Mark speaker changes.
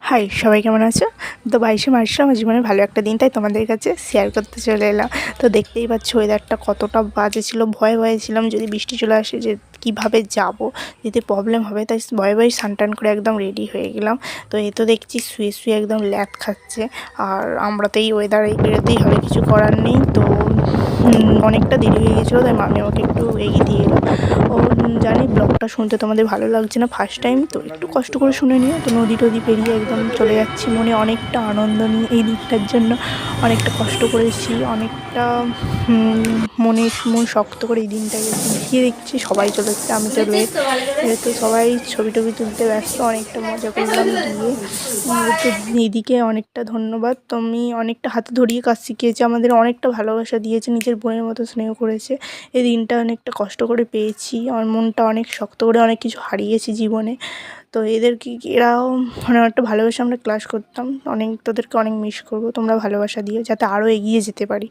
Speaker 1: High, সবাই কেমন আছো? তো 22শে মার্চ আমার জীবনে ভালো একটা দিন, তাই তোমাদের কাছে শেয়ার করতে চলে এলাম। তো দেখতেই পাচ্ছ ওয়েদারটা কতটা বাজে ছিল, ভয়ে ছিলাম যদি বৃষ্টি চলে আসে যে কীভাবে যাব, যদি প্রবলেম হবে, তাই ভয়ে স্নান করে একদম রেডি হয়ে গেলাম। তো এ তো দেখছি শুয়ে একদম ল্যাদ খাচ্ছে, আর আমরা তো এই ওয়েদার বেরোতেই হবে, কিছু করার নেই। তো অনেকটা দেরি হয়ে গেছিলো, তাই মামি আমাকে একটু এগিয়ে দিয়ে এলো। ও জানি ব্লগটা শুনতে তোমাদের ভালো লাগছে না, ফার্স্ট টাইম তো একটু কষ্ট করে শুনে নিও। তো নদী টদি পেরিয়ে একদম চলে যাচ্ছি, মনে অনেকটা আনন্দ নিয়ে এই দিকটার জন্য অনেকটা কষ্ট করেছি, অনেকটা মন শক্ত করে এই দিনটাকে গিয়ে দেখছি সবাই চলে এসেছে, আমি তো লেট। তো সবাই ছবি টবি তুলতে ব্যস্ত, অনেকটা মজা করলাম গিয়ে। তো দিদিকে অনেকটা ধন্যবাদ, তুমি অনেকটা হাতে ধরিয়ে কাজ শিখিয়েছে, আমাদের অনেকটা ভালোবাসা দিয়েছে, নিজের বোনের মতো স্নেহ করেছে। এই দিনটা অনেকটা কষ্ট করে পেয়েছি, আমার মনটা অনেক শক্ত করে, অনেক কিছু হারিয়েছি জীবনে। তো এদেরকে এরাও মানে একটা ভালোবাসা, আমরা ক্লাস করতাম অনেক, তোদেরকে অনেক মিস করবো। তোমরা ভালোবাসা দিও যাতে আরও এগিয়ে যেতে পারি।